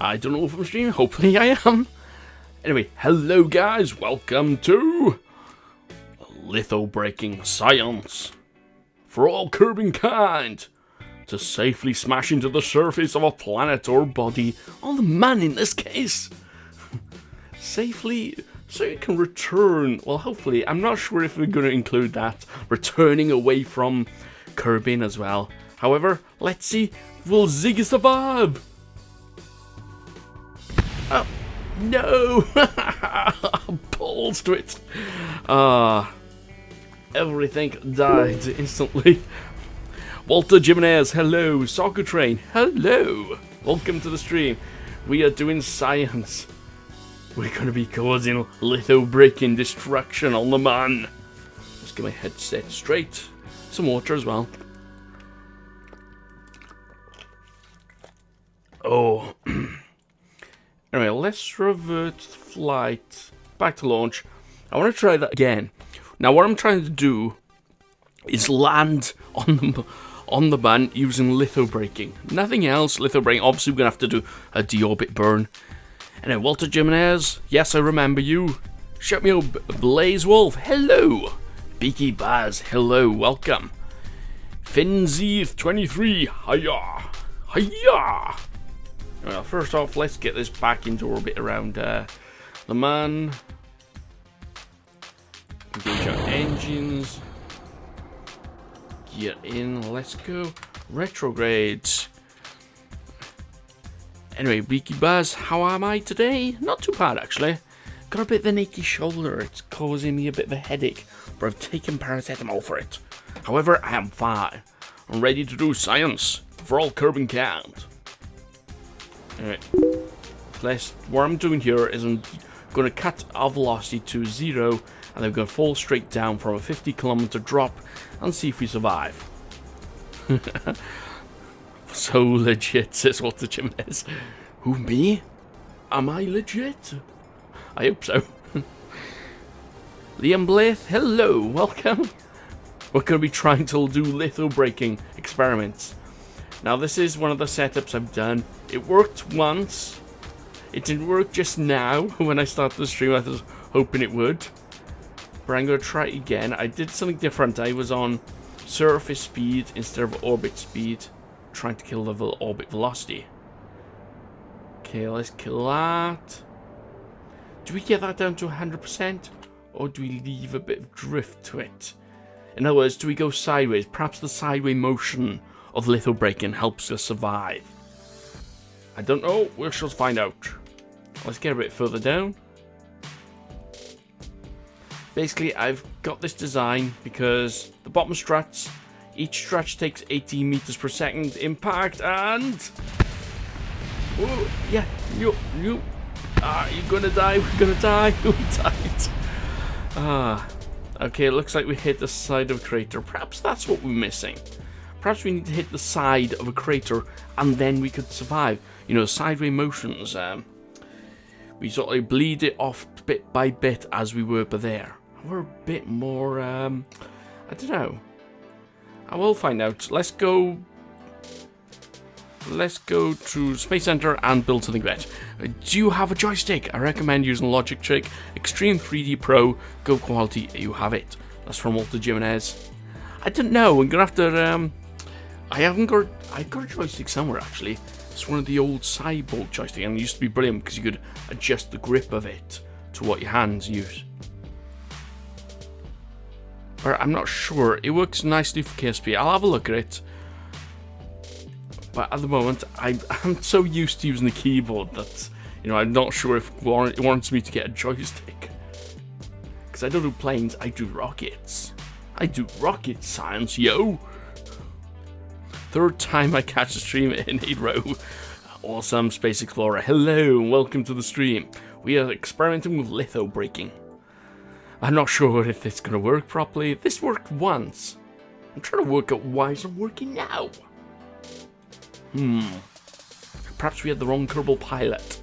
I don't know if I'm streaming, hopefully I am. Anyway, hello guys, welcome to Lithobraking Science for all curbing kind to safely smash into the surface of a planet or body, on the man in this case, safely so you can return, well hopefully, I'm not sure if we're going to include that, returning away from curbing as well. However, let's see, will Ziggy survive? Oh, no! Balls to it. Everything died instantly. Walter Jimenez, hello. Soccer Train, hello. Welcome to the stream. We are doing science. We're going to be causing lithobraking destruction on the man. Let's get my headset straight. Some water as well. Oh. Anyway, let's revert flight back to launch. I want to try that again. Now, what I'm trying to do is land on the man using lithobraking. Nothing else. Lithobraking. Obviously, we're gonna have to do a deorbit burn. Anyway, Walter Jimenez. Yes, I remember you. Shut me up, Blaze Wolf. Hello. Beaky Baz. Hello. Welcome. Finzeeth23. Hiya. Hiya. Well, first off, let's get this back into orbit around the man. Engage our engines. Get in. Let's go. Retrograde. Anyway, Beaky Baz, how am I today? Not too bad, actually. Got a bit of an achy shoulder. It's causing me a bit of a headache, but I've taken paracetamol for it. However, I am fine. I'm ready to do science for all curbing count. Alright, what I'm doing here is I'm going to cut our velocity to 0, and then we're going to fall straight down from a 50-kilometer drop and see if we survive. So legit, says Walter Jimenez. Who, me? Am I legit? I hope so. Liam Blythe, hello, welcome. We're going to be trying to do lithobraking experiments. Now, this is one of the setups I've done. It worked once. It didn't work just now when I started the stream. I was hoping it would. But I'm going to try it again. I did something different. I was on surface speed instead of orbit speed, trying to kill the orbit velocity. Okay, let's kill that. Do we get that down to 100%? Or do we leave a bit of drift to it? In other words, do we go sideways? Perhaps the sideways motion of lithobraking helps us survive. I don't know, we shall find out. Let's get a bit further down. Basically, I've got this design because the bottom struts, each strut takes 18 meters per second impact, and oh yeah, you're gonna die. We're gonna die. We died. Okay, it looks like we hit the side of a crater. Perhaps that's what we're missing. Perhaps we need to hit the side of a crater and then we could survive. You know, sideways motions. We sort of bleed it off bit by bit as we were there. We're a bit more, I don't know. I will find out. Let's go to Space Center and build something better. Do you have a joystick? I recommend using Logic Trick Extreme 3D Pro. Good quality. You have it. That's from Walter Jimenez. I don't know. I'm gonna have to. I got a joystick somewhere actually. It's one of the old cyborg joysticks, and it used to be brilliant because you could adjust the grip of it to what your hands use. But I'm not sure. It works nicely for KSP. I'll have a look at it. But at the moment, I'm so used to using the keyboard that, you know, I'm not sure if it wants me to get a joystick. Because I don't do planes, I do rockets. I do rocket science, yo! Third time I catch the stream in a row. Awesome, Space Explorer. Hello, and welcome to the stream. We are experimenting with lithobraking. I'm not sure if it's going to work properly. This worked once. I'm trying to work out why it's not working now. Perhaps we had the wrong Kerbal pilot.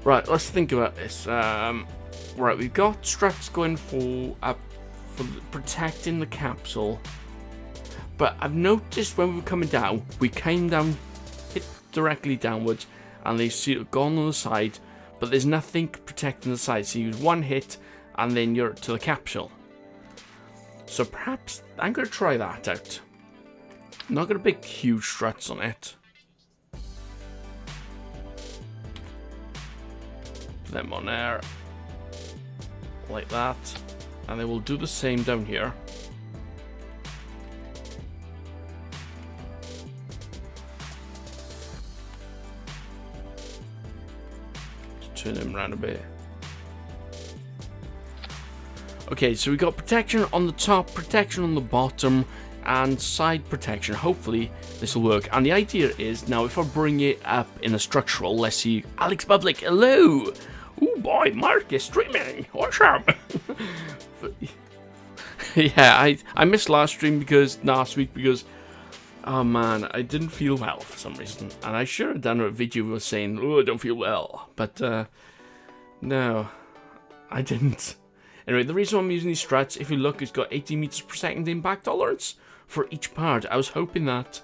Right, let's think about this. Right, we've got struts going for protecting the capsule. But I've noticed when we were coming down, we came down, hit directly downwards, and they see it gone on the side, but there's nothing protecting the side. So you use one hit, and then you're to the capsule. So perhaps I'm going to try that out. I'm not going to big huge struts on it. Put them on there, like that, and they will do the same down here. Turn them around a bit. Okay, so we got protection on the top, protection on the bottom, and side protection. Hopefully this will work. And the idea is, now if I bring it up in a structural, let's see, Alex Public, hello! Oh boy, Mark is streaming, what's up? Yeah, I missed last week because, oh man, I didn't feel well for some reason. And I should have done a video saying, oh, I don't feel well. But, no, I didn't. Anyway, the reason I'm using these struts, if you look, it's got 80 meters per second impact tolerance for each part. I was hoping that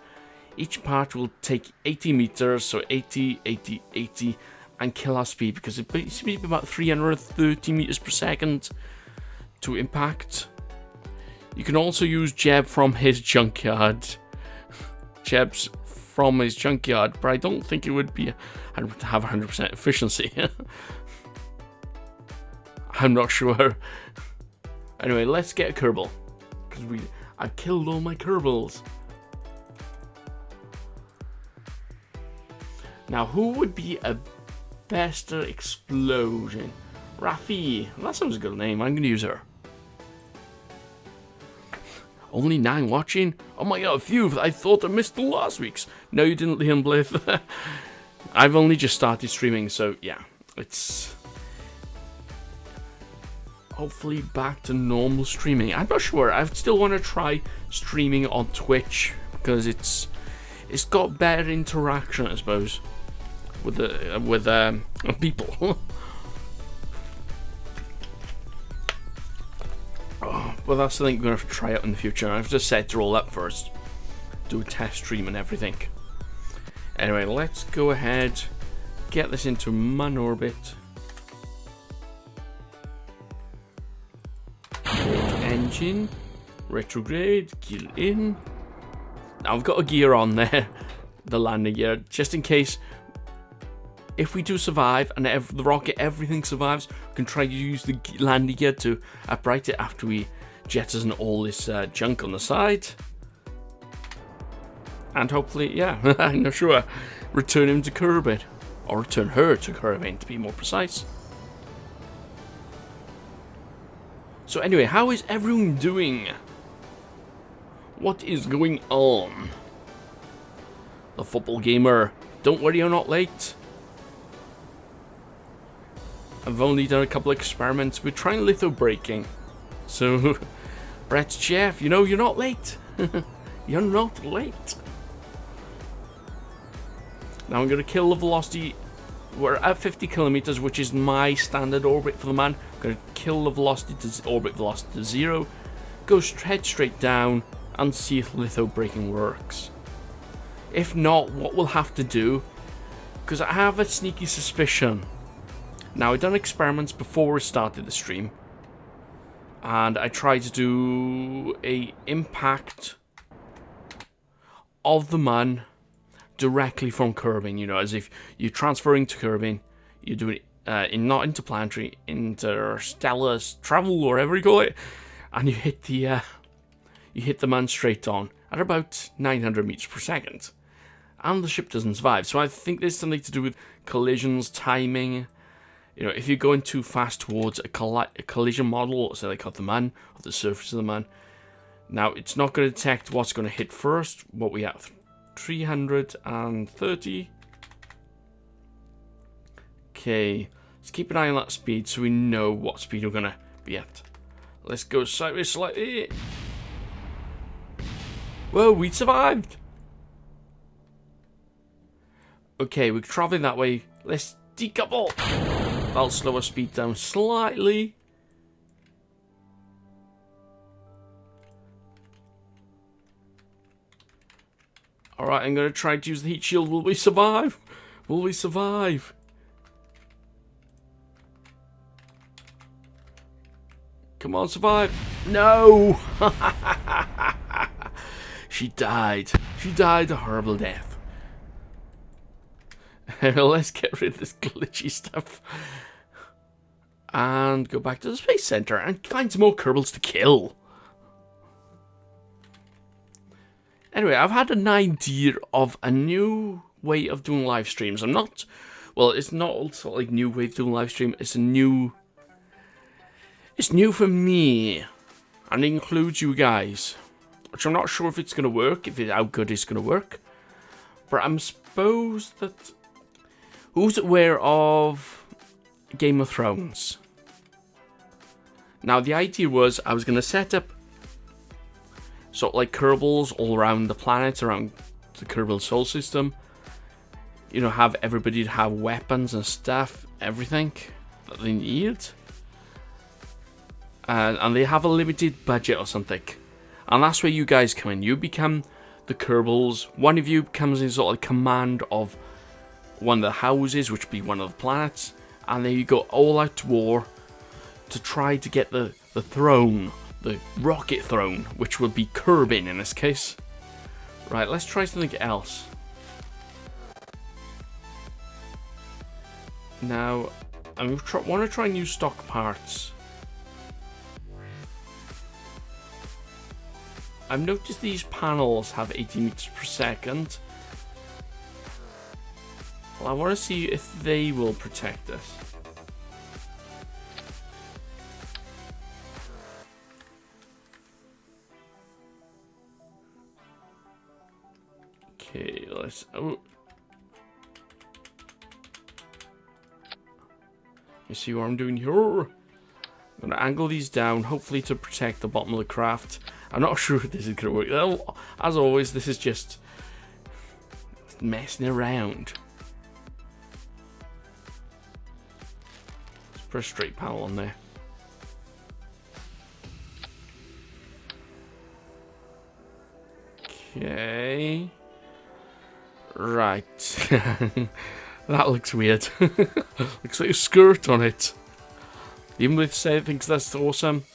each part will take 80 meters, so 80, 80, 80, and kill our speed, because it seems to be about 330 meters per second to impact. You can also use Jeb from his junkyard. Jeb's from his junkyard, but I don't think it would be have 100% efficiency. I'm not sure. Anyway, let's get a Kerbal, because I killed all my Kerbals. Now, who would be a better explosion? Rafi. That sounds a good name. I'm going to use her. Only 9 watching? Oh my god, a few. I thought I missed the last week's. No, you didn't, Liam Blith. I've only just started streaming, so yeah. It's hopefully back to normal streaming. I'm not sure. I still want to try streaming on Twitch, because it's got better interaction, I suppose, with people. Oh, well, that's something we're going to have to try out in the future. I've just set it all up first. Do a test stream and everything. Anyway, let's go ahead, get this into Mun orbit. Engine, retrograde, gear in. Now I've got a gear on there, the landing gear, just in case. If we do survive and the rocket, everything survives, we can try to use the landing gear to upright it after we jettison all this junk on the side. And hopefully, yeah, I'm not sure, return him to Kerbal. Or return her to Kerbal, to be more precise. So anyway, how is everyone doing? What is going on? The football gamer, don't worry, you're not late. I've only done a couple of experiments. We're trying lithobraking. So, Brett's Jeff, you know, you're not late. You're not late. Now I'm going to kill the velocity. We're at 50 kilometers, which is my standard orbit for the man. I'm going to kill the velocity to orbit velocity to 0. Go head straight down and see if lithobraking works. If not, what we'll have to do, because I have a sneaky suspicion. Now, I've done experiments before we started the stream, and I tried to do a impact of the man directly from Kerbal, you know, as if you're transferring to Kerbal, you do it not interplanetary, interstellar travel, or whatever you call it, and you hit the man straight on at about 900 meters per second, and the ship doesn't survive. So I think there's something to do with collisions, timing. You know, if you're going too fast towards a collision model, say like of the man, of the surface of the man, now it's not going to detect what's going to hit first. What we have, 330. Okay, let's keep an eye on that speed so we know what speed we're going to be at. Let's go sideways slightly. Whoa, we survived. Okay, we're traveling that way. Let's decouple. That'll slow our speed down slightly. Alright, I'm going to try to use the heat shield. Will we survive? Will we survive? Come on, survive. No! She died. She died a horrible death. Let's get rid of this glitchy stuff. And go back to the Space Center and find some more Kerbals to kill. Anyway, I've had an idea of a new way of doing live streams. I'm not... Well, it's not also like new way of doing live stream. It's a new... It's new for me. And it includes you guys. Which I'm not sure if it's going to work, how good it's going to work. But I'm supposed that... Who's aware of Game of Thrones? Now, the idea was I was going to set up sort of like Kerbals all around the planet, around the Kerbal Soul System. You know, have everybody have weapons and stuff, everything that they need. And they have a limited budget or something. And that's where you guys come in. You become the Kerbals. One of you comes in sort of command of one of the houses, which would be one of the planets. And then you go all out to war to try to get the throne, the rocket throne, which will be Kerbin in this case. Right, let's try something else. Now, I want to try new stock parts. I've noticed these panels have 80 meters per second. Well, I want to see if they will protect us. Okay, let's... Oh. You see what I'm doing here? I'm going to angle these down, hopefully to protect the bottom of the craft. I'm not sure if this is going to work. As always, this is just messing around. Let's put a straight panel on there. Okay. Right. That looks weird. Looks like a skirt on it. Even with say thinks that's awesome.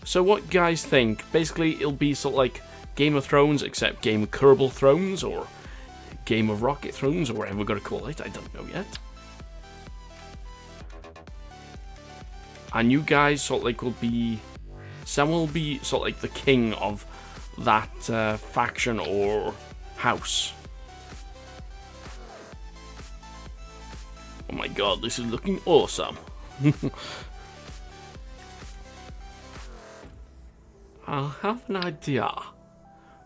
So what you guys think? Basically, it'll be sort of like Game of Thrones, except Game of Kerbal Thrones, or Game of Rocket Thrones, or whatever we're going to call it. I don't know yet. And you guys sort of like will be... Some will be sort of like the king of that faction or house. Oh my god, this is looking awesome. I have an idea.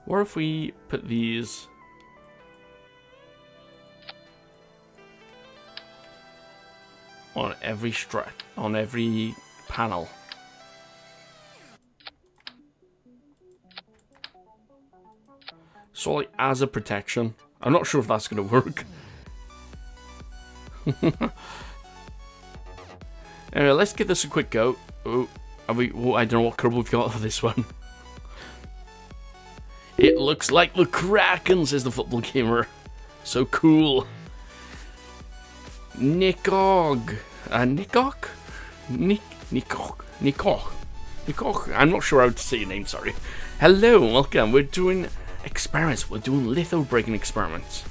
What if we put these on every on every panel? So like as a protection. I'm not sure if that's going to work. Anyway, let's give this a quick go. Oh, I don't know what Kerbal we've got for this one. It looks like the Kraken, says the football gamer. So cool. Nikog. Nikok? Nikok. I'm not sure how to say your name, sorry. Hello, welcome. We're doing experiments. We're doing lithobraking experiments.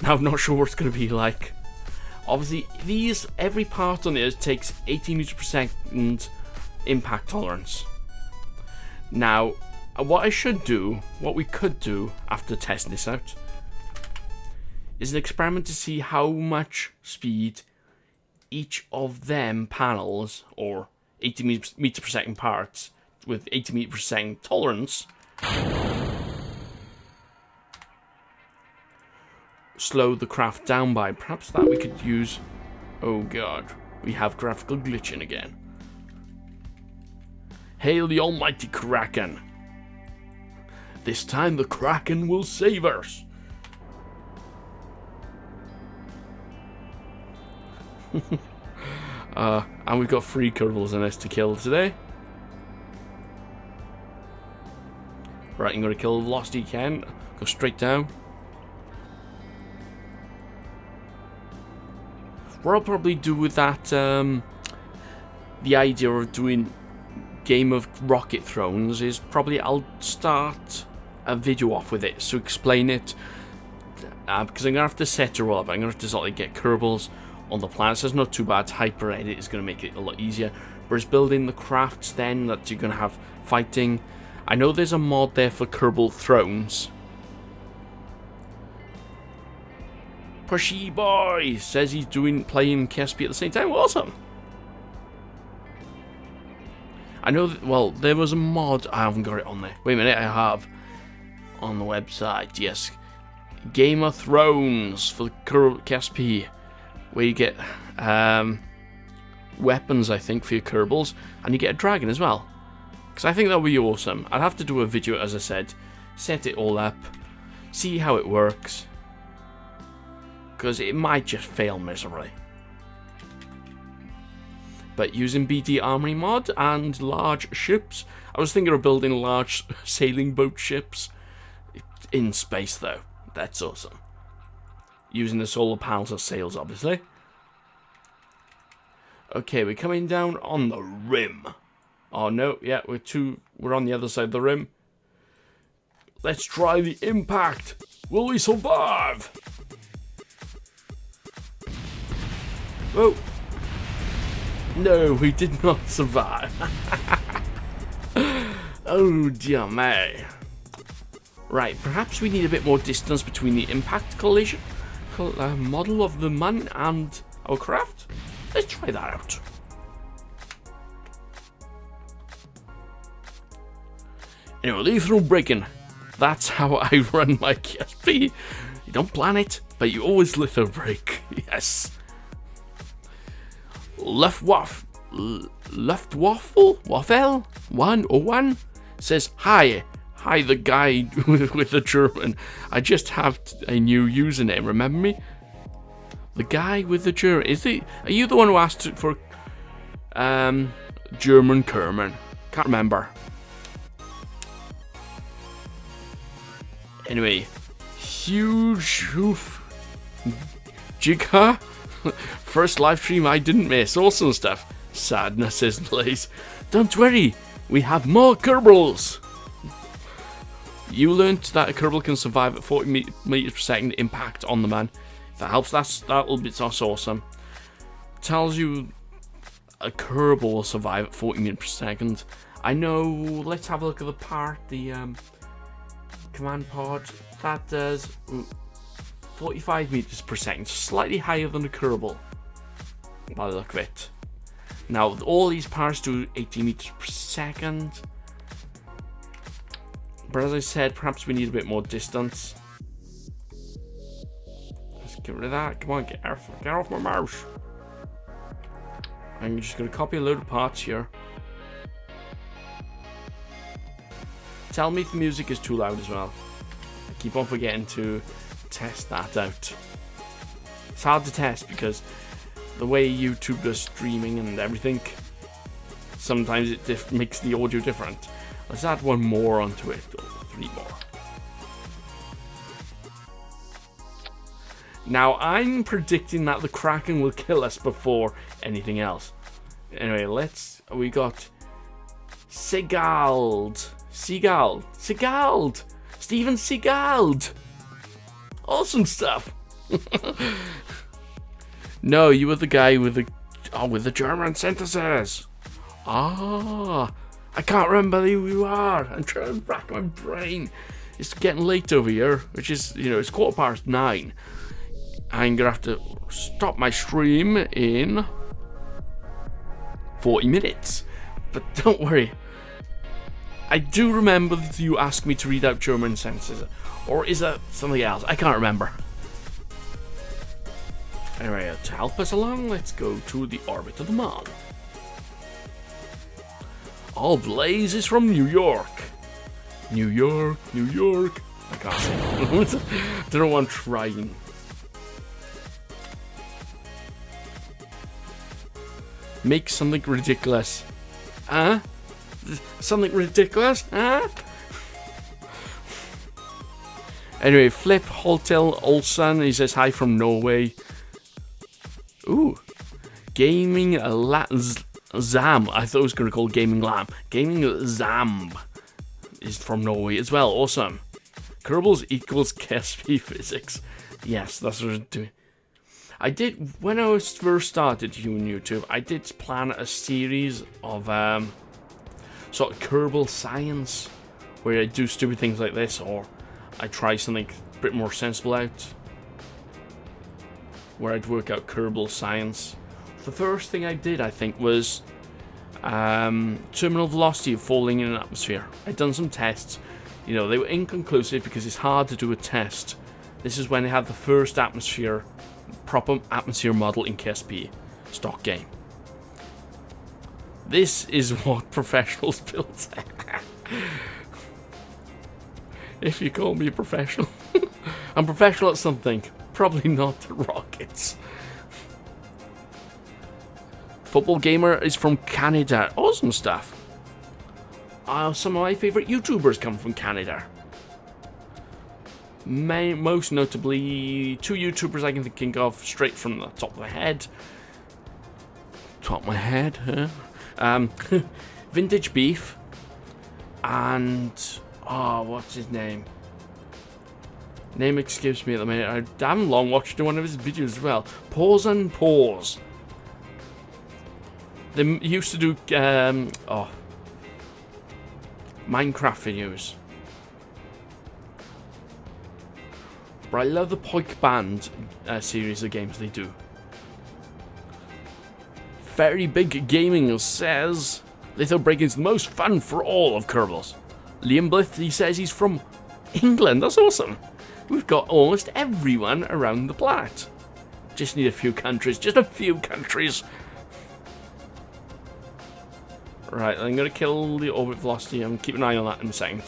Now, I'm not sure what it's going to be like. Obviously, every part on this takes 80 meters per second impact tolerance. Now, what we could do after testing this out, is an experiment to see how much speed each of them panels, or 80 meters per second parts, with 80 meters per second tolerance, slow the craft down by. Perhaps that we could use... Oh god, we have graphical glitching again. Hail the almighty Kraken. This time the Kraken will save us. And we've got 3 Kerbals in us to kill today. Right, I'm going to kill Losty Ken. Go straight down. what I'll probably do with that, the idea of doing Game of Rocket Thrones is probably I'll start a video off with it, so explain it, because I'm going to have to set it all up. I'm going to have to sort of get Kerbals on the planets. It's not too bad. Hyper Edit is going to make it a lot easier. Whereas building the crafts then, that you're going to have fighting. I know there's a mod there for Kerbal Thrones. Pushy boy says he's playing KSP at the same time. Awesome. I know that, well, there was a mod. I haven't got it on there. Wait a minute, I have on the website. Yes, Game of Thrones for the KSP, where you get weapons, I think, for your Kerbals, and you get a dragon as well. Because I think that would be awesome. I'd have to do a video, as I said, set it all up, see how it works, because it might just fail miserably. But using BD Armory mod and large ships, I was thinking of building large sailing boat ships in space, though. That's awesome. Using the solar panels as sails, obviously. Okay, we're coming down on the rim. Oh no, yeah, we're on the other side of the rim. Let's try the impact. Will we survive? Whoa. No, we did not survive. Oh dear me. Right, perhaps we need a bit more distance between the impact collision model of the man and our craft. Let's try that out. Anyway, lithobraking. That's how I run my KSP. You don't plan it, but you always lithobrake. Yes. Waffle 101 says hi the guy with the German. I just have a new username. Remember me? The guy with the German. Are you the one who asked for German Kerman? Can't remember. Anyway, huge hoof Jigha. First live stream I didn't miss. Awesome stuff. Sadness, says Blaze. Don't worry, we have more Kerbals. You learnt that a Kerbal can survive at 40 meters per second impact on the man. If that helps, that's awesome. Tells you a Kerbal will survive at 40 meters per second. I know. Let's have a look at the part. The command pod that does 45 meters per second, slightly higher than a Kerbal by the look of it. Now all these parts do 80 meters per second, but as I said, perhaps we need a bit more distance. Let's get rid of that. Come on, get off my mouse. I'm just going to copy a load of parts here. Tell me if the music is too loud as well. I keep on forgetting to test that out. It's hard to test because the way YouTube does streaming and everything, sometimes it makes the audio different. Let's add one more onto it, or 3 more. Now I'm predicting that the Kraken will kill us before anything else. Anyway, we got Seagald, Steven Seagald. Awesome stuff. No, you were the guy with the German synthesis. Ah, I can't remember who you are. I'm trying to rack my brain. It's getting late over here, which is, it's 9:15. I'm gonna have to stop my stream in 40 minutes. But don't worry. I do remember that you asked me to read out German sentences. Or is that something else? I can't remember. Anyway, to help us along, let's go to the orbit of the Moon. All Blaze is from New York. New York. I can't say it. I don't know what I'm trying. Make something ridiculous. Huh? Something ridiculous? Huh? Anyway, Flip Hotel Olsen, he says hi from Norway. Ooh. Gaming Zam. I thought it was going to call Gaming Lamb. Gaming Zam is from Norway as well. Awesome. Kerbals equals KSP physics. Yes, that's what I'm doing. I did, when I was first started doing YouTube, I did plan a series of sort of Kerbal science, where I do stupid things like this, or I try something a bit more sensible out, where I'd work out Kerbal science. The first thing I did, I think, was terminal velocity of falling in an atmosphere. I'd done some tests. You know, they were inconclusive because it's hard to do a test. This is when they had the first proper atmosphere model in KSP stock game. This is what professionals build. If you call me a professional. I'm professional at something. Probably not at rockets. Football Gamer is from Canada. Awesome stuff. Some of my favourite YouTubers come from Canada. Most notably, 2 YouTubers I can think of straight from the top of my head. Top of my head, huh? Vintage Beef. And, what's his name? Name escapes me at the minute. I haven't long watched one of his videos as well. Pause and Pause. They used to do Minecraft videos. But I love the Poik Band series of games they do. Very Big Gaming says Lithobraking is the most fun for all of Kerbals. Liam Blith, he says he's from England. That's awesome. We've got almost everyone around the planet. Just need a few countries. Just a few countries. Right, I'm going to kill the orbit velocity. I'm keep an eye on that in a second.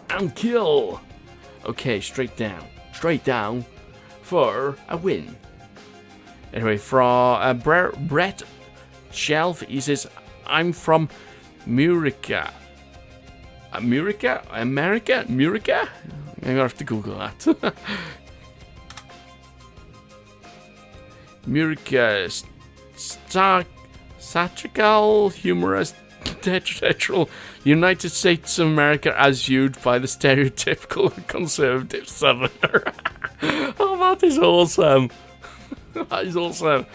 And kill! Okay, straight down. Straight down for a win. Anyway, from Brett Shelf, he says, I'm from Murica. Murica? America? Murica? I'm going to have to Google that. Murica. Satirical, humorous, tetrahedral United States of America as viewed by the stereotypical conservative southerner. Oh, that is awesome. That is awesome.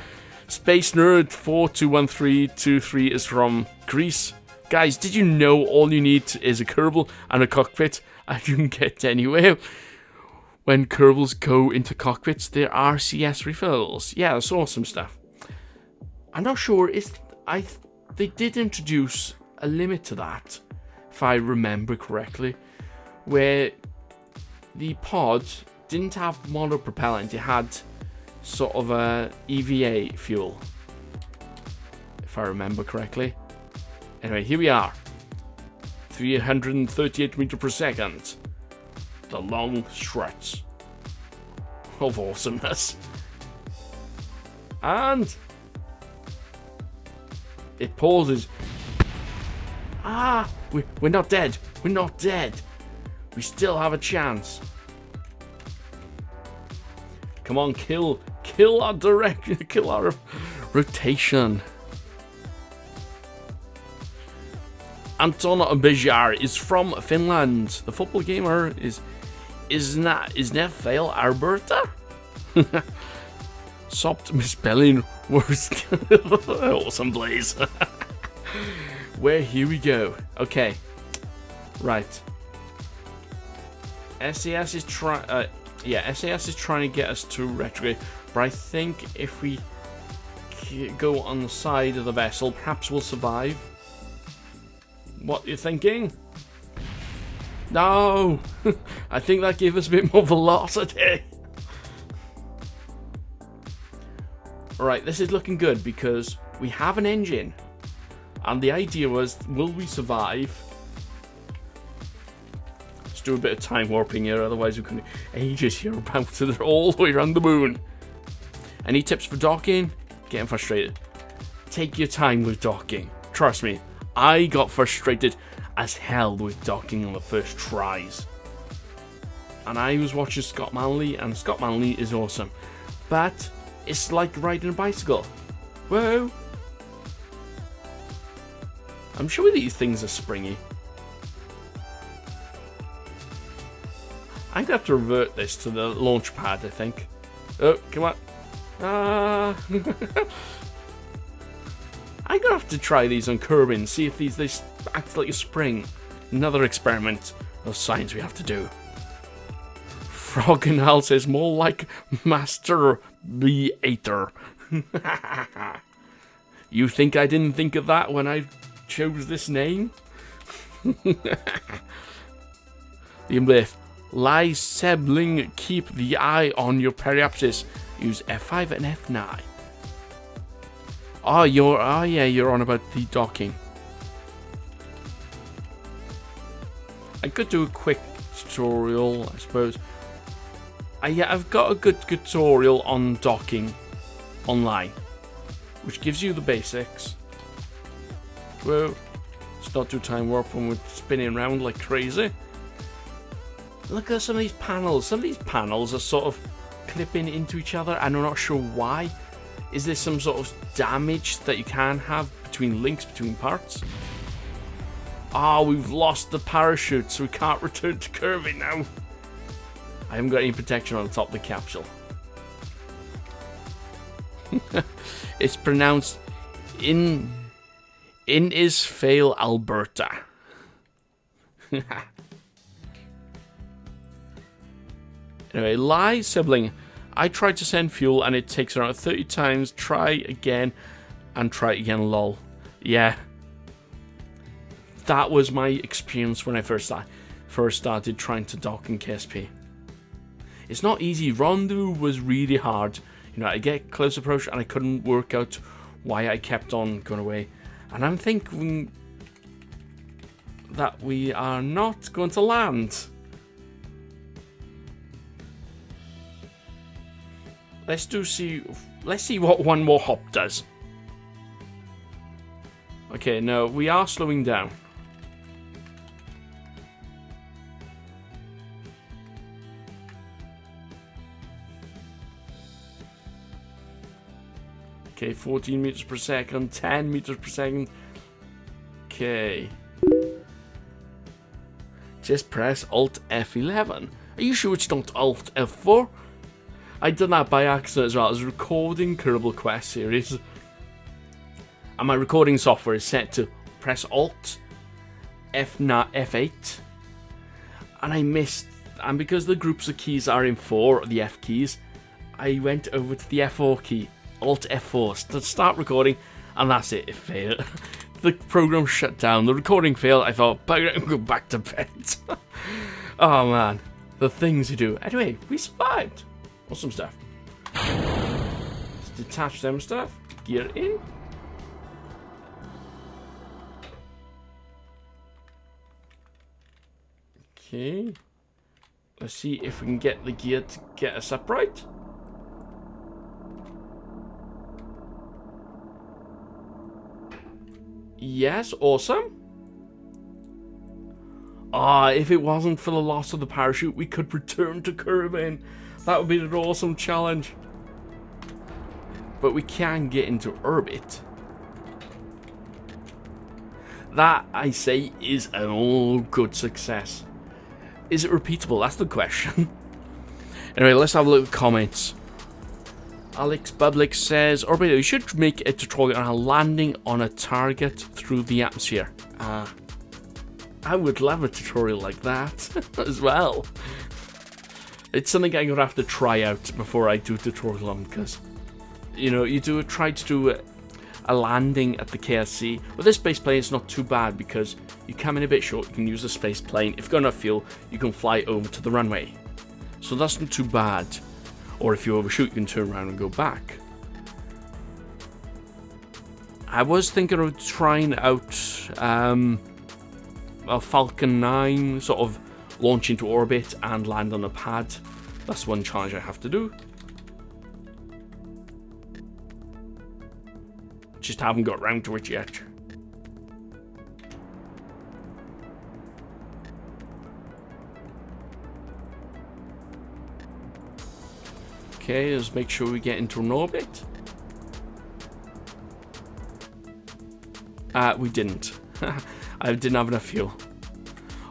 Space Nerd 421323 is from Greece. Guys, did you know all you need is a Kerbal and a cockpit and you can get anywhere? When Kerbals go into cockpits, there are CS refills. Yeah, that's awesome stuff. I'm not sure they did introduce a limit to that, if I remember correctly, where the pod didn't have monopropellant, it had sort of a EVA fuel, if I remember correctly. Anyway, here we are. 338 meters per second. The long stretch of awesomeness. And it pauses. We're not dead. We're not dead. We still have a chance. Come on, kill our direction, kill our rotation. Anton Bejar is from Finland. The football gamer is Fail Alberta? Sopped misspelling words. Awesome Blaze. Where here we go. Okay. Right. SAS is trying to get us to retrograde, but I think if we go on the side of the vessel, perhaps we'll survive. What you thinking? No! I think that gave us a bit more velocity. Alright, this is looking good because we have an engine. And the idea was, will we survive? Let's do a bit of time warping here, otherwise we couldn't ages here about to they're all the way around the moon. Any tips for docking? Getting frustrated. Take your time with docking. Trust me, I got frustrated as hell with docking on the first tries. and I was watching Scott Manley, and Scott Manley is awesome. But it's like riding a bicycle. Whoa! I'm sure these things are springy. I'm gonna have to revert this to the launch pad, I think. Oh, come on. I'm gonna have to try these on Kerbal and see if these act like a spring. Another experiment of science we have to do. Frog and Hal says more like Master Beater. You think I didn't think of that when I chose this name? The Umblith. Lie Sebling, keep the eye on your periapsis. Use F5 and F9. Oh, you're on about the docking. I could do a quick tutorial, I suppose. Yeah, I've got a good tutorial on docking online, which gives you the basics. Whoa, let's not do time warp when we're spinning around like crazy. Look at some of these panels. Some of these panels are sort of clipping into each other, and I'm not sure why. Is there some sort of damage that you can have between links between parts? Ah, we've lost the parachute, so we can't return to Kerbal now. I haven't got any protection on the top of the capsule. It's pronounced in Isfail, Alberta. Anyway, lie sibling. I tried to send fuel and it takes around 30 times. Try again and try again, lol. Yeah. That was my experience when I first started trying to dock in KSP. It's not easy. Rendezvous was really hard. You know, I get close approach and I couldn't work out why I kept on going away. And I'm thinking that we are not going to land. Let's see what one more hop does. Okay, no, we are slowing down. Okay, 14 meters per second, 10 meters per second. Okay. Just press Alt F11. Are you sure it's not Alt F4? I done that by accident as well. I was recording Kerbal Quest series, and my recording software is set to press Alt F8, and I missed. And because the groups of keys are in 4, the F keys, I went over to the F4 key, Alt F4, to start recording, and that's it. It failed. The program shut down. The recording failed. I thought, bugger it, and go back to bed. Oh man, the things you do. Anyway, we survived. Awesome stuff. Let's detach them stuff. Gear in. Okay. Let's see if we can get the gear to get us upright. Yes, awesome. Ah, if it wasn't for the loss of the parachute, we could return to Kerbal. That would be an awesome challenge. But we can get into orbit. That, I say, is an all good success. Is it repeatable? That's the question. Anyway, let's have a look at the comments. Alex Public says, Orbiter, you should make a tutorial on landing on a target through the atmosphere. I would love a tutorial like that as well. It's something I'm gonna have to try out before I do a tutorial on, because, you know, try to do a landing at the KSC. With this space plane, it's not too bad because you come in a bit short, you can use the space plane. If you've got enough fuel, you can fly over to the runway. So that's not too bad. Or if you overshoot, you can turn around and go back. I was thinking of trying out a Falcon 9, sort of launch into orbit and land on a pad. That's one challenge I have to do. Just haven't got round to it yet. Okay, let's make sure we get into an orbit. We didn't. I didn't have enough fuel.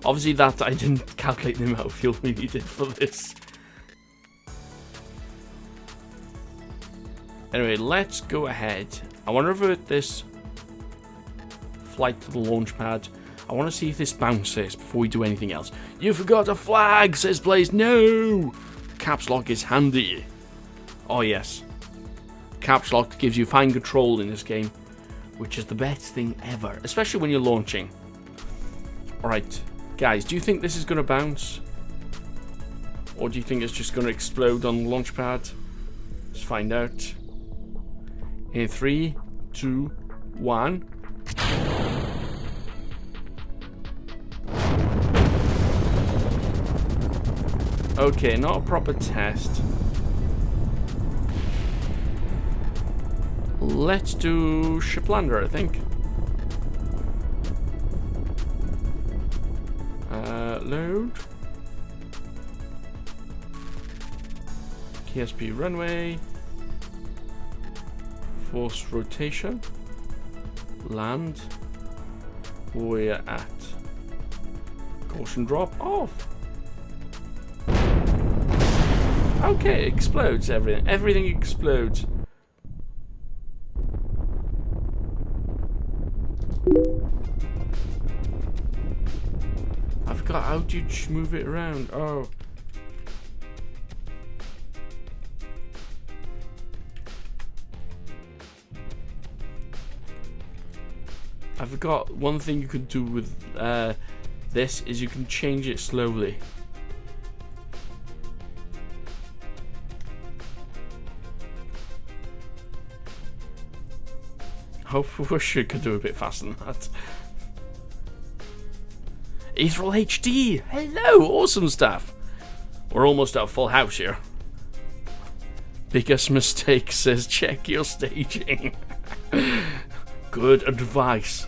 Obviously that I didn't calculate the amount of fuel we needed for this. Anyway, let's go ahead. I want to revert this flight to the launch pad. I want to see if this bounces before we do anything else. You forgot a flag, says Blaze. No! Caps lock is handy. Oh yes. Caps lock gives you fine control in this game, which is the best thing ever, especially when you're launching. Alright, guys, do you think this is going to bounce? Or do you think it's just going to explode on the launch pad? Let's find out. In 3, 2, 1. Okay, not a proper test. Let's do Shiplander, I think. Load. KSP runway. Forced rotation. Land. We're at. Caution drop off. Okay, it explodes everything. Everything explodes. I forgot, how do you move it around? Oh. I forgot one thing you could do with this is you can change it slowly. I wish I could do a bit faster than that. Ethereal HD! Hello! Awesome stuff! We're almost at a full house here. Biggest mistake says check your staging. Good advice.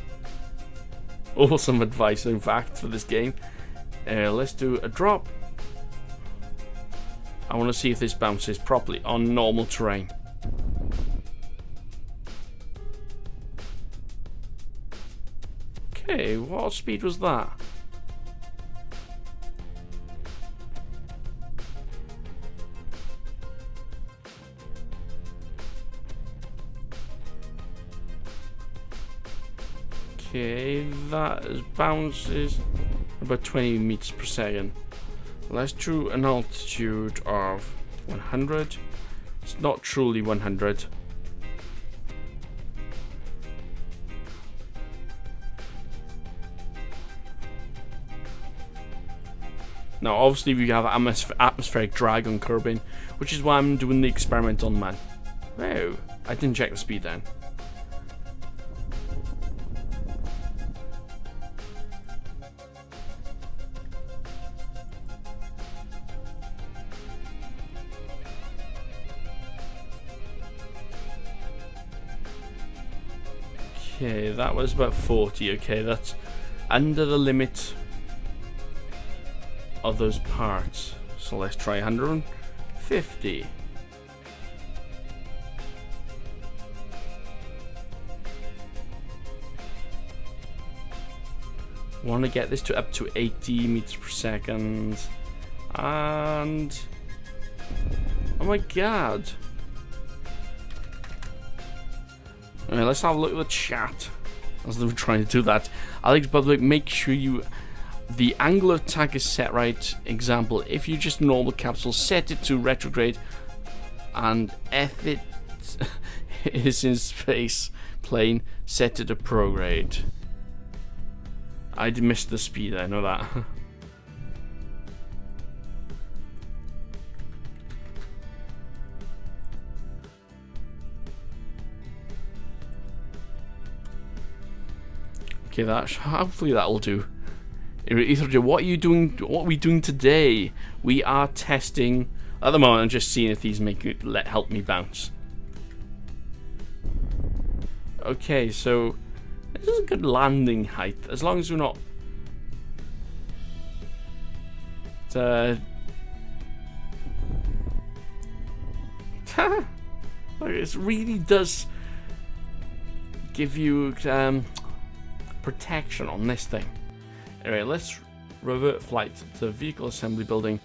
Awesome advice, in fact, for this game. Let's do a drop. I want to see if this bounces properly on normal terrain. Okay, what speed was that? Okay, that bounces about 20 meters per second. Let's do an altitude of 100. It's not truly 100. Now, obviously, we have atmospheric drag on Kerbal, which is why I'm doing the experiment on man. Wow, I didn't check the speed then. Okay, that was about 40. Okay, that's under the limit of those parts. So let's try 150. Want to get this to up to 80 meters per second. And oh my god. Alright, let's have a look at the chat as we're trying to do that. Alex Public, make sure the angle of attack is set right. Example, if you just normal capsule, set it to retrograde, and if it is in space plane, set it to prograde. I missed the speed, I know that. Okay, hopefully that'll do. Ether, what are you doing? What are we doing today? We are testing. At the moment, I'm just seeing if these help me bounce. Okay, so this is a good landing height, as long as we're not. Like, it really does give you protection on this thing. Anyway, let's revert flight to the vehicle assembly building.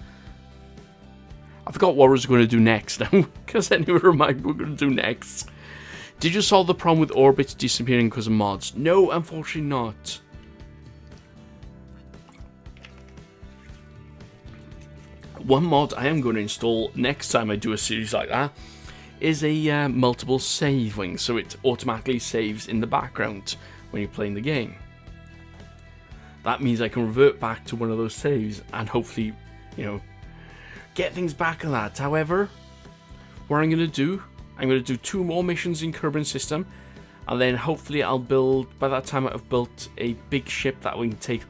I forgot what I was going to do next now, because I never remind what we're going to do next. Did you solve the problem with orbits disappearing because of mods? No, unfortunately not. One mod I am going to install next time I do a series like that is a multiple saving, so it automatically saves in the background when you're playing the game. That means I can revert back to one of those saves and hopefully, you know, get things back on that. However, what I'm going to do 2 more missions in Kerbal system, and then hopefully I'll build, by that time I've built a big ship that we can take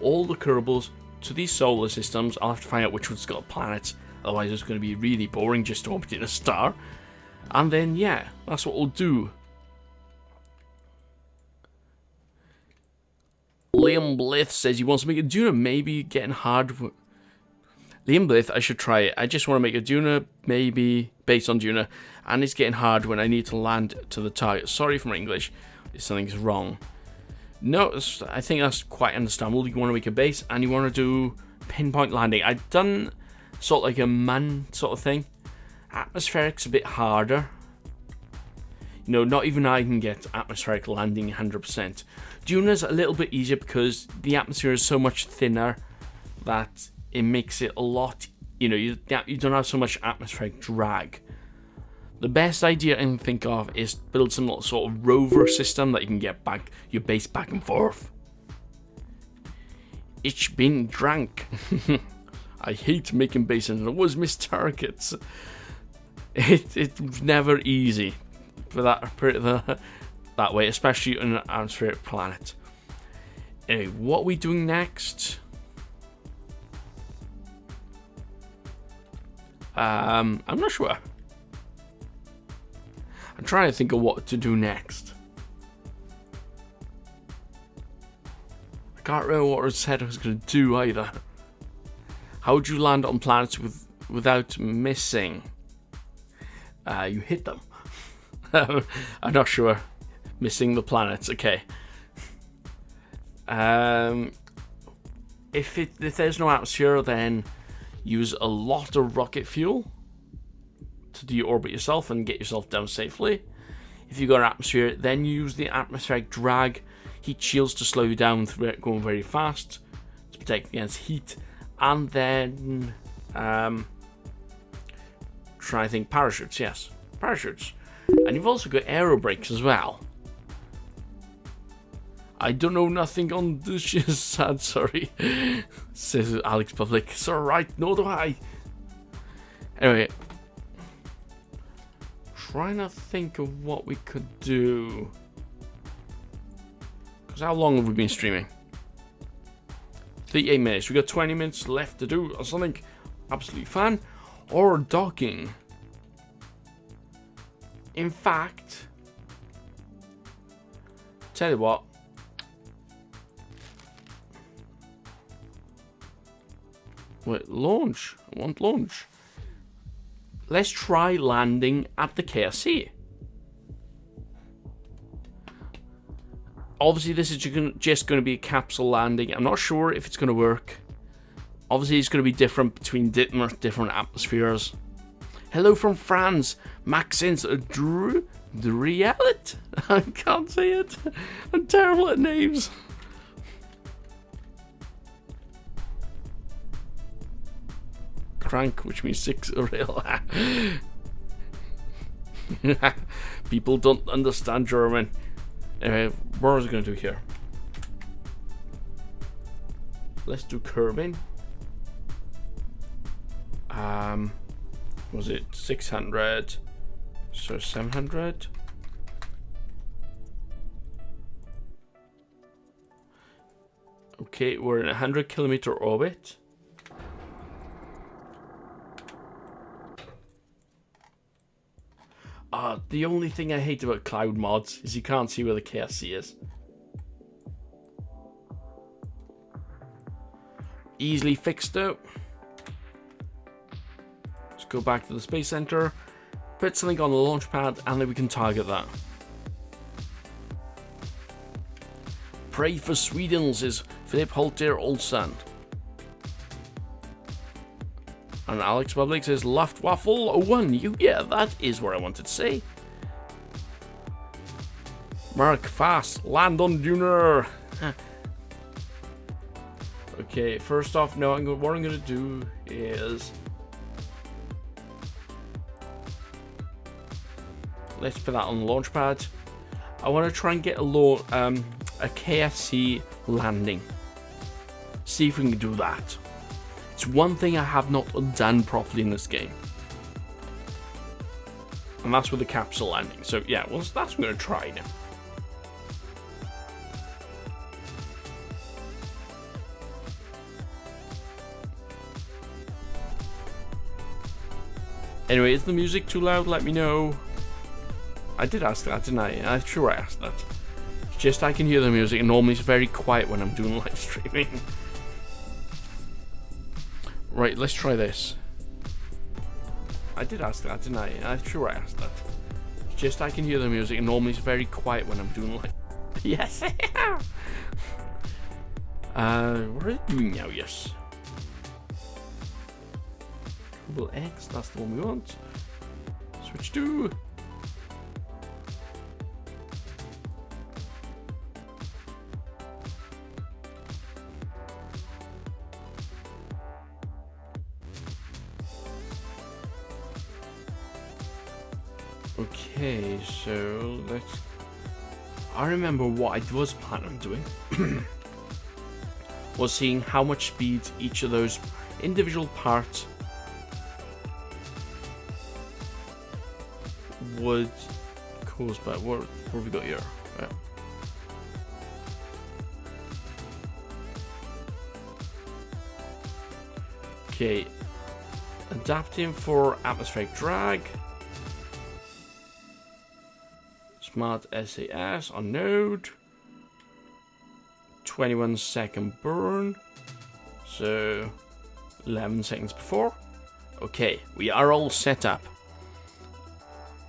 all the Kerbals to these solar systems. I'll have to find out which one's got planets, otherwise it's going to be really boring just orbiting a star. And then, yeah, that's what we'll do. Liam Blith says he wants to make a Duna, maybe getting hard. Liam Blith, I should try it. I just want to make a Duna, maybe based on Duna, and it's getting hard when I need to land to the target. Sorry for my English if something's wrong. No, I think that's quite understandable. You want to make a base and you want to do pinpoint landing. I've done sort of like a man sort of thing. Atmospheric's a bit harder. You know, not even I can get atmospheric landing 100%. Duna's a little bit easier because the atmosphere is so much thinner that it makes it a lot, you know, you don't have so much atmospheric drag. The best idea I can think of is build some sort of rover system that you can get back your base back and forth. Ich bin drank. I hate making bases and always miss targets. It's never easy for that way, especially on an atmospheric planet. Anyway, what are we doing next? I'm not sure. I'm trying to think of what to do next. I can't remember what I said I was going to do either. How would you land on planets without missing? You hit them. I'm not sure. Missing the planets, okay. If there's no atmosphere, then use a lot of rocket fuel to deorbit yourself and get yourself down safely. If you got an atmosphere, then use the atmospheric drag heat shields to slow you down through it going very fast to protect against heat, and then try to think parachutes. Yes, parachutes. And you've also got aero brakes as well. I don't know nothing on this. Sad, sorry, says Alex Public. It's alright, nor do I. Anyway, trying to think of what we could do. Because how long have we been streaming? 38 minutes. We got 20 minutes left to do or something absolutely fun. Or docking. In fact, tell you what. Wait, launch. I want launch. Let's try landing at the KSP. Obviously, this is just going to be a capsule landing. I'm not sure if it's going to work. Obviously, it's going to be different between different atmospheres. Hello from France, Maxence Drialet. I can't say it. I'm terrible at names. Crank, which means 6 real. People don't understand German. Anyway, what was I going to do here? Let's do Kerbal. Was it 600? So 700. Okay, we're in a 100-kilometer orbit. The only thing I hate about cloud mods is you can't see where the KSP is. Easily fixed though. Let's go back to the Space Center. put something on the launch pad and then we can target that. Pray for Sweden's is Philip Holter Olsen. And Alex Public says Luftwaffe 01. Yeah, that is what I wanted to say. Mark fast, land on Duner. Okay, first off, no, what I'm gonna do is let's put that on the launch pad. I want to try and get a KSP landing. See if we can do that. It's one thing I have not done properly in this game. And that's with the capsule landing. So yeah, well, that's what I'm going to try now. Anyway, is the music too loud? Let me know. I did ask that, didn't I? I'm sure I asked that. It's just I can hear the music, and normally it's very quiet when I'm doing live streaming. Right, let's try this. I did ask that, didn't I? I'm sure I asked that. It's just I can hear the music, and normally it's very quiet when I'm doing live. Yes. What are you doing now? Yes. Kerbal X, that's the one we want. Switch to. Okay, so let's. I remember what I was planning on doing was seeing how much speed each of those individual parts would cause. But what have we got here? Yeah. Okay, adapting for atmospheric drag. Smart SAS on node. 21-second burn. So 11 seconds before. Okay, we are all set up.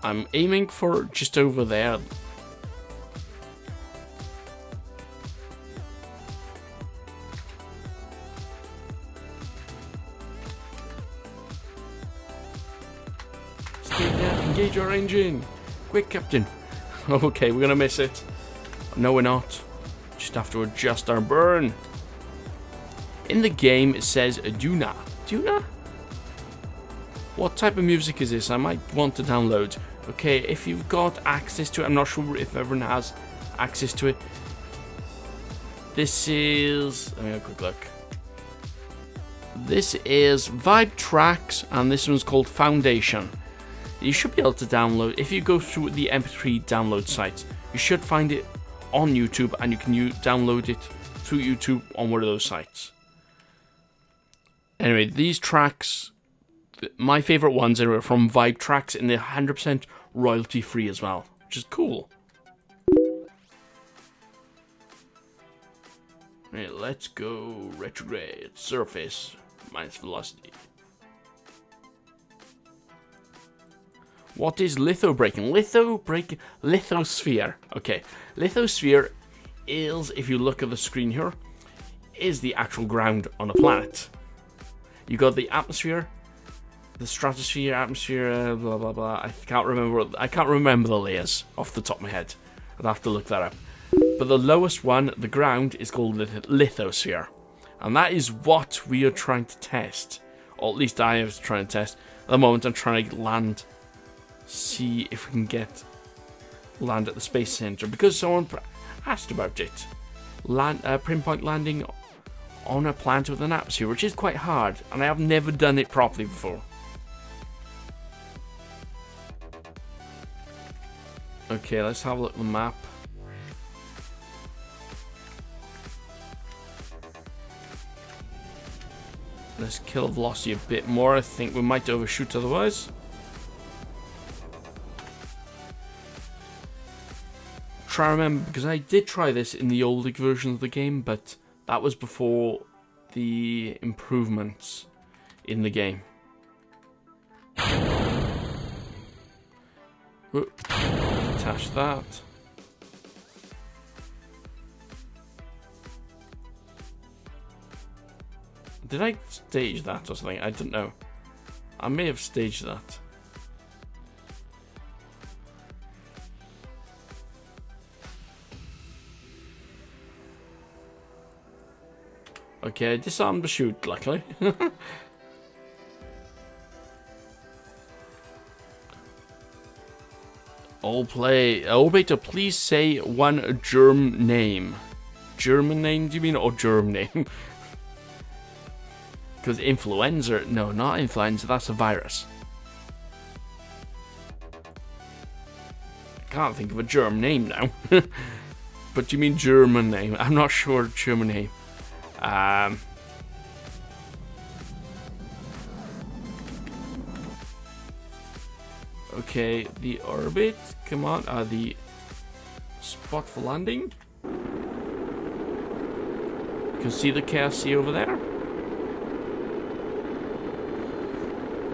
I'm aiming for just over there. Stay there, engage our engine. Quick, Captain. Okay, we're gonna miss it. No, we're not. Just have to adjust our burn. In the game, it says Duna. Duna? What type of music is this? I might want to download. Okay, if you've got access to it, I'm not sure if everyone has access to it. This is. Let me have a quick look. This is Vibe Tracks, and this one's called Foundation. You should be able to download, if you go through the MP3 download site, you should find it on YouTube, and you can download it through YouTube on one of those sites. Anyway, these tracks, my favorite ones are from Vibe Tracks, and they're 100% royalty free as well, which is cool. Right, let's go retrograde, surface, minus velocity. What is lithobraking? Lithobraking, lithosphere. Okay, lithosphere is, if you look at the screen here, is the actual ground on a planet. You got the atmosphere, the stratosphere, atmosphere, blah blah blah. I can't remember the layers off the top of my head. I'd have to look that up. But the lowest one, the ground, is called lithosphere, and that is what we are trying to test, or at least I am trying to test. At the moment, I'm trying to land. See if we can land at the space center, because someone asked about it. Pinpoint landing on a planet with an atmosphere, which is quite hard, and I have never done it properly before. Okay, let's have a look at the map. Let's kill velocity a bit more. I think we might overshoot otherwise. Try to remember, because I did try this in the older version of the game, but that was before the improvements in the game. Detach that. Did I stage that or something? I don't know. I may have staged that. Okay, I disarmed the chute, luckily. Operator, please say one germ name. German name, do you mean? Or germ name? Because influenza... No, not influenza, that's a virus. I can't think of a germ name now. But you mean German name? I'm not sure German name. Okay, the orbit, come on, the spot for landing. You can see the KSP over there.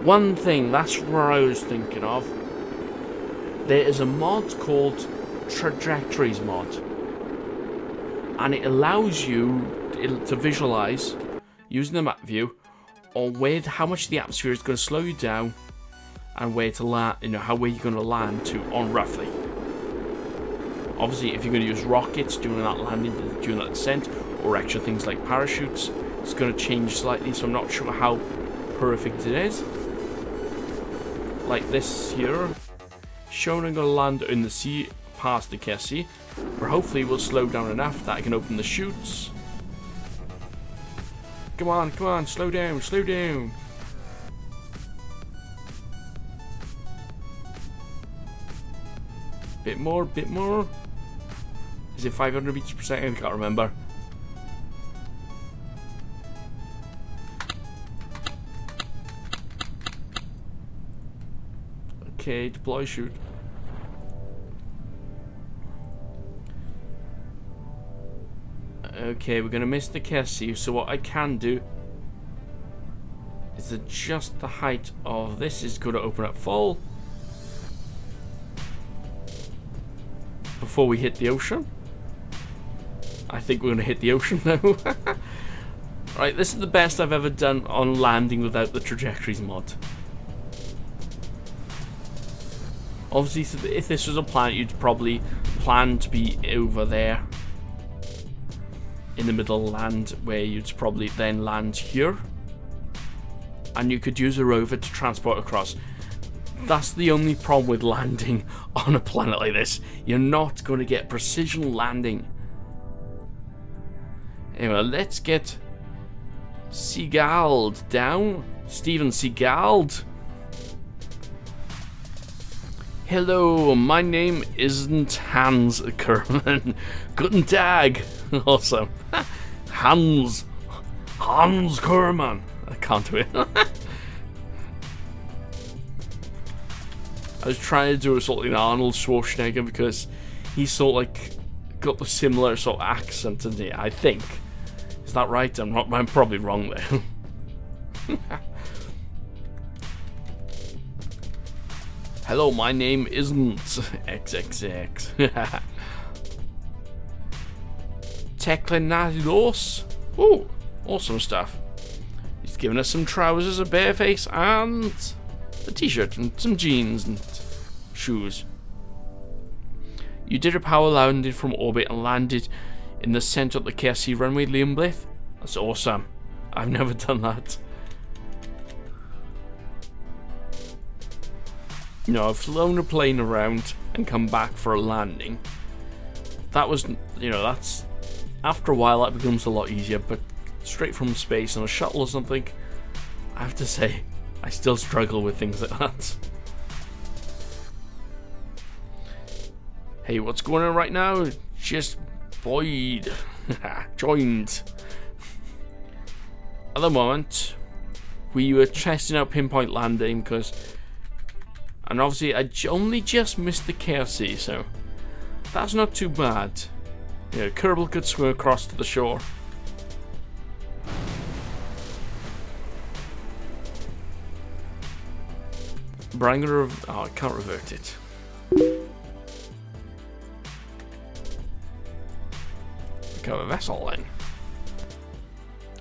One thing, that's what I was thinking of. There is a mod called Trajectories mod. And it allows you to visualize, using the map view, on how much the atmosphere is going to slow you down, and where to land, where you're going to land to on roughly. Obviously, if you're going to use rockets during that landing, during that descent, or extra things like parachutes, it's going to change slightly. So I'm not sure how perfect it is. Like this here, showing I'm going to land in the sea past the KSP, where hopefully we'll slow down enough that I can open the chutes. Come on, slow down, slow down. Bit more, bit more. Is it 500 meters per second? I can't remember. Okay, deploy chute. Okay, we're gonna miss the KSP, so what I can do is adjust the height of this. Is going to open up full before we hit the ocean. I think we're gonna hit the ocean now. Right, this is the best I've ever done on landing without the trajectories mod. Obviously, if this was a planet, you'd probably plan to be over there in the middle land, where you'd probably then land here, and you could use a rover to transport across. That's the only problem with landing on a planet like this. You're not going to get precision landing. Anyway, let's get Seagulled down. Steven Seagulled. Hello, my name isn't Hans Kerman. Guten Tag. Awesome. Hans Kerman. I can't do it. I was trying to do a sort of Arnold Schwarzenegger because he's sort of like got the similar sort of accent, isn't he? I think. Is that right? I'm probably wrong there. Hello, my name isn't XXX. Teclinados. Oh, awesome stuff. He's given us some trousers, a bare face, and a t-shirt, and some jeans, and shoes. You did a power landing from orbit and landed in the center of the KSP runway, Liam Blith. That's awesome. I've never done that. I've flown a plane around and come back for a landing. That was, that's... After a while, that becomes a lot easier, but straight from space on a shuttle or something, I have to say, I still struggle with things like that. Hey, what's going on right now? Just Boyd. Joined. At the moment, we were testing out Pinpoint landing because... And obviously, I only just missed the KSP, so that's not too bad. Kerbal could swim across to the shore. But I'm gonna... Oh, I can't revert it. of a vessel then.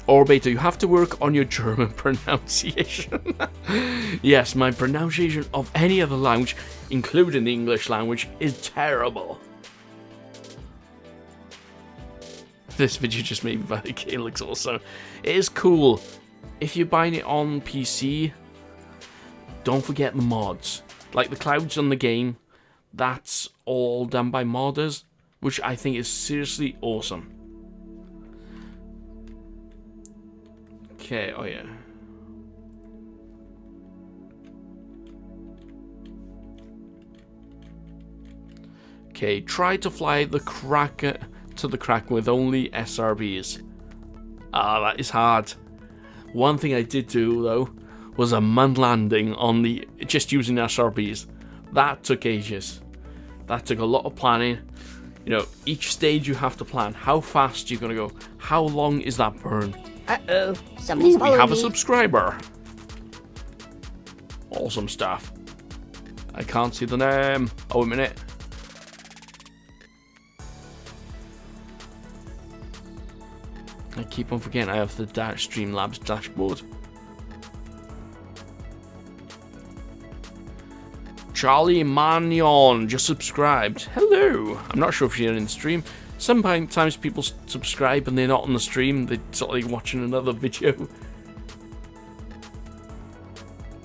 Orbiter, you have to work on your German pronunciation. Yes, my pronunciation of any other language, including the English language, is terrible. This video just made me validate it looks awesome. It is cool. If you're buying it on PC, don't forget the mods. Like the clouds on the game, that's all done by modders, which I think is seriously awesome. Okay, oh yeah. Okay, try to fly the Kraken to the Kraken with only SRBs. Ah, that is hard. One thing I did do though was a mud landing on the just using SRBs. That took ages. That took a lot of planning. You know, each stage you have to plan how fast you're gonna go. How long is that burn? Uh-oh, somebody's following me. We have a subscriber. Awesome stuff. I can't see the name. Oh, a minute. I keep on forgetting I have the Streamlabs dashboard. Charlie Magnon just subscribed. Hello. I'm not sure if you're in the stream. Sometimes people subscribe and they're not on the stream. They're sort of like watching another video.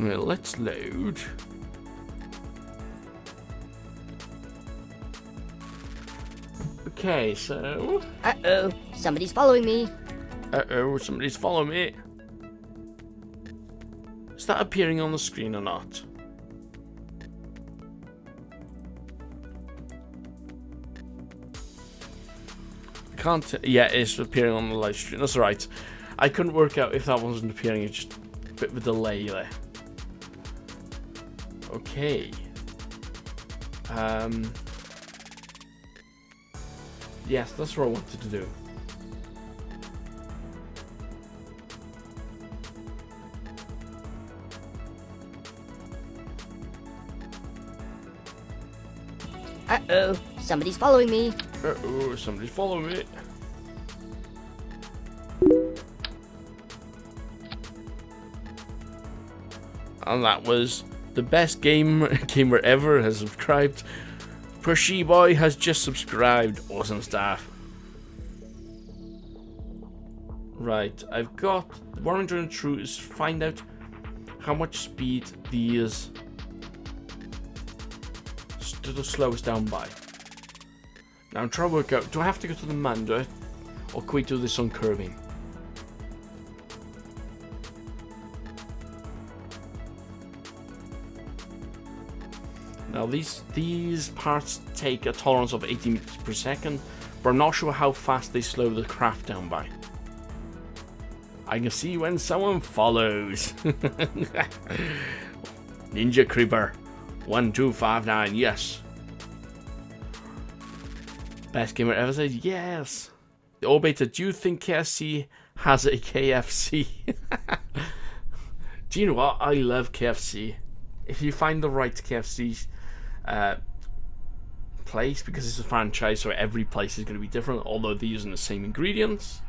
Well, let's load. Okay, so... Uh-oh, somebody's following me. Uh-oh, somebody's following me. Is that appearing on the screen or not? I can't... Yeah, it's appearing on the live stream. That's right. I couldn't work out if that wasn't appearing. It's just a bit of a delay there. Okay. Yes, that's what I wanted to do. Uh-oh, somebody's following me. Uh-oh, somebody's following me. And that was the best gamer ever has subscribed. Pushy Boy has just subscribed. Awesome stuff. Right, I've got... What I'm trying to do is find out how much speed these to slow us down by. Now I'm trying to work out, do I have to go to the Manda or can we do this on curving? Now these parts take a tolerance of 80 meters per second, but I'm not sure how fast they slow the craft down by. I can see when someone follows. Ninja Creeper 1259, yes. Best gamer ever said yes. The Orbiter, do you think KSP has a KFC? Do you know what? I love KFC. If you find the right KFC place, because it's a franchise, so every place is going to be different, although they're using the same ingredients.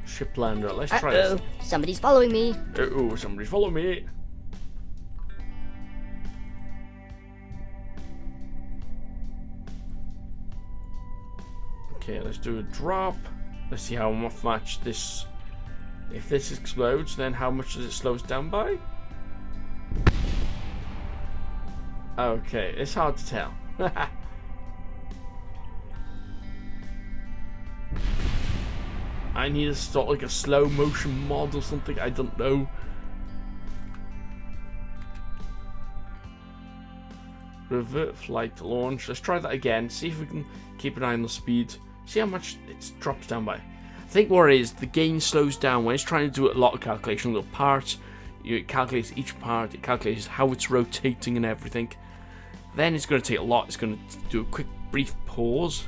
Ship lander, let's try this. Somebody's following me. Uh-oh, somebody's following me. Okay, let's do a drop. Let's see how much this... If this explodes, then how much does it slow us down by? Okay, it's hard to tell. I need to start like a slow motion mod or something, I don't know. Revert flight to launch. Let's try that again, see if we can keep an eye on the speed. See how much it drops down by. I think what it is, the game slows down when it's trying to do a lot of calculation, little parts. It calculates each part, it calculates how it's rotating and everything. Then it's going to take a lot, it's going to do a quick brief pause.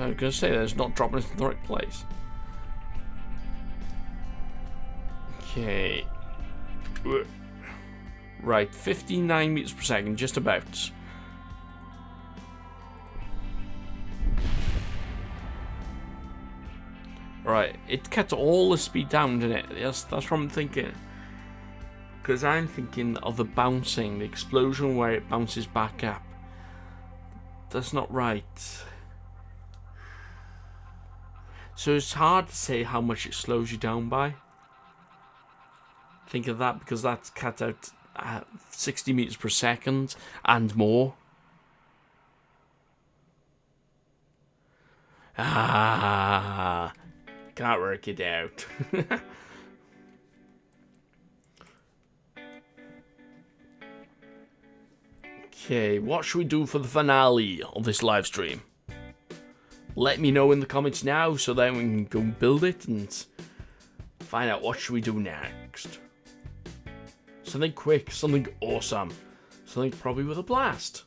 I was going to say, that's not dropping us in the right place. Okay. Right, 59 meters per second, just about. Right, it cut all the speed down, didn't it? Yes, that's what I'm thinking. Because I'm thinking of the bouncing, the explosion where it bounces back up. That's not right. So it's hard to say how much it slows you down by. Think of that, because that's cut out 60 meters per second and more. Ah, can't work it out. Okay, what should we do for the finale of this live stream? Let me know in the comments now, so then we can go build it and find out what should we do next. Something quick, something awesome, something probably with a blast.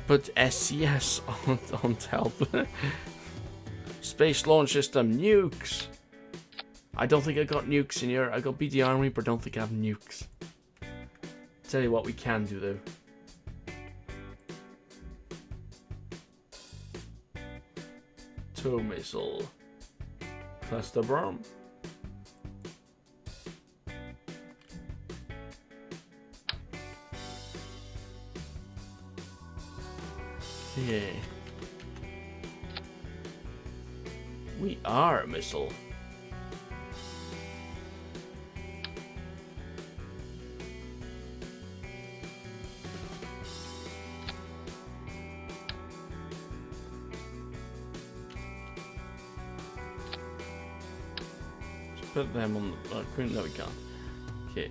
But SCS on help. Space launch system, nukes. I don't think I got nukes in here. I got BD Army, but I don't think I have nukes. Tell you what we can do though. Tow missile. Cluster bomb. Okay. We are a missile. Let's put them on the... no, we can't. Okay.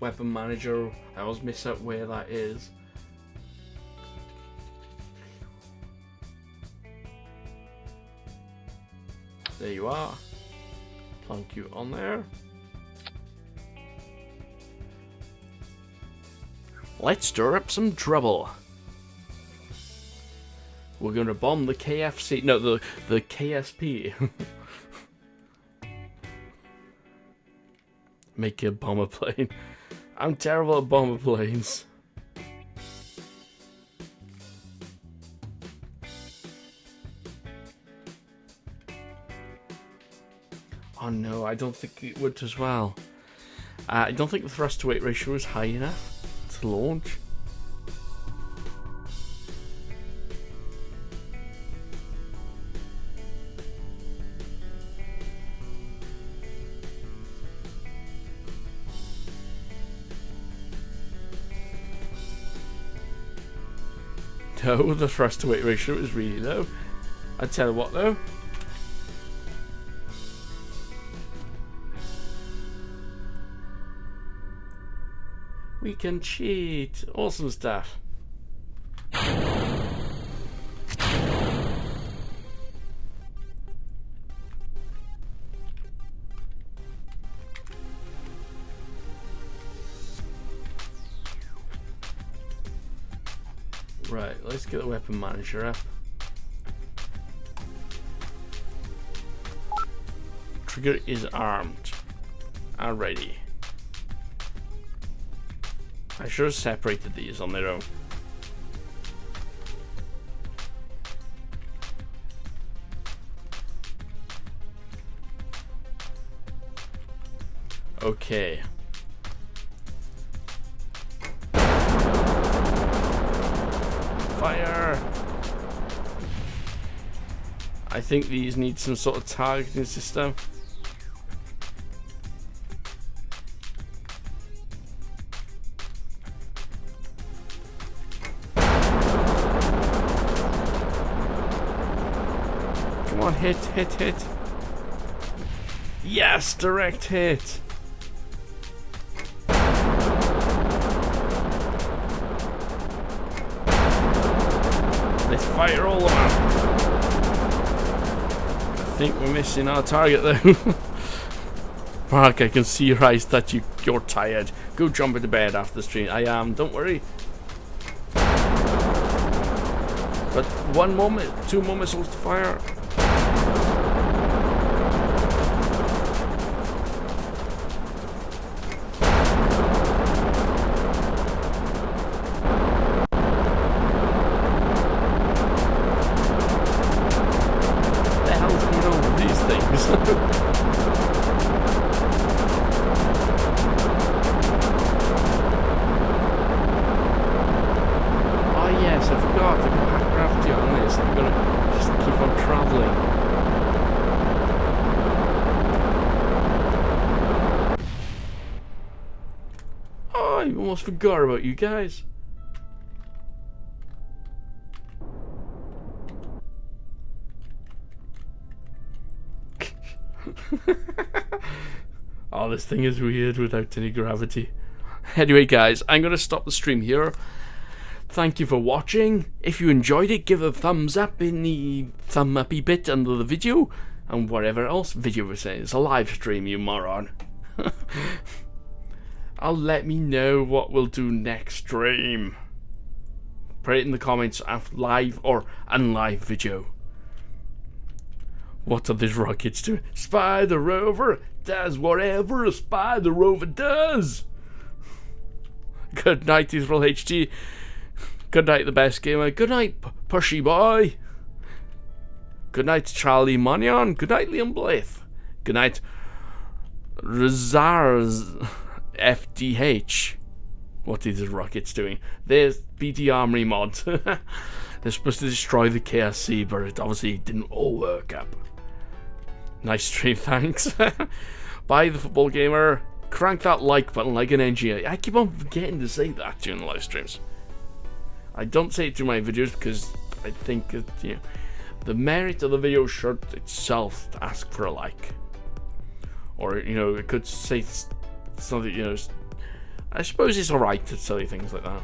Weapon manager. I always miss out where that is. There you are. Plunk you on there. Let's stir up some trouble. We're gonna bomb the KFC. No, the KSP. Make a bomber plane. I'm terrible at bomber planes. Oh no, I don't think it would as well. I don't think the thrust to weight ratio is high enough to launch. No, the thrust to weight ratio is really low. I tell you what though. We can cheat. Awesome stuff. Right, let's get the weapon manager up. Trigger is armed and ready. I should have separated these on their own. Okay. Fire! I think these need some sort of targeting system. Come on, hit, hit, hit. Yes, direct hit. Let's fire all of them. I think we're missing our target though. Mark, I can see your eyes that you're tired. Go jump into bed after the stream. I am, don't worry. But 1 moment, 2 more missiles to fire. The hell's going on with these things? Yes, I forgot. I've got high gravity on this. I'm gonna just keep on traveling. Oh, I almost forgot about you guys. Oh, this thing is weird without any gravity. Anyway, guys, I'm gonna stop the stream here. Thank you for watching. If you enjoyed it, give a thumbs up in the thumb uppy bit under the video, and whatever else video we're saying. It's a live stream, you moron. I'll let me know what we'll do next stream. Put it in the comments after live or unlive video. What are these rockets doing? Spy the Rover does whatever a Spy the Rover does. Good night, Israel HT. Good night, the best gamer. Good night, Pushy Boy. Good night, Charlie Manion. Good night, Liam Blythe. Good night, Razars FDH. What is the rockets doing? There's BT Armory mod. They're supposed to destroy the KSP, but it obviously didn't all work up. Nice stream, thanks. Bye, the football gamer. Crank that like button like an engineer. I keep on forgetting to say that during the live streams. I don't say it to my videos because I think that, you know, the merit of the video should itself ask for a like. Or, you know, it could say something, you know, I suppose it's alright to say things like that.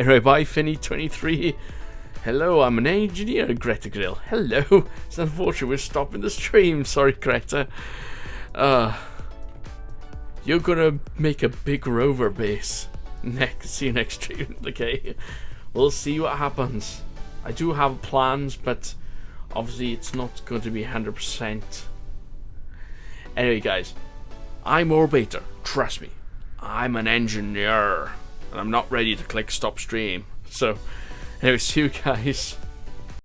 Anyway, bye, Finny23. Hello, I'm an engineer, Greta Grill. Hello. It's unfortunate we're stopping the stream. Sorry, Greta. You're gonna make a big rover base. See you next stream, okay? We'll see what happens. I do have plans, but obviously it's not going to be 100%. Anyway, guys, I'm Orbator. Trust me, I'm an engineer, and I'm not ready to click stop stream. So, anyway, see you guys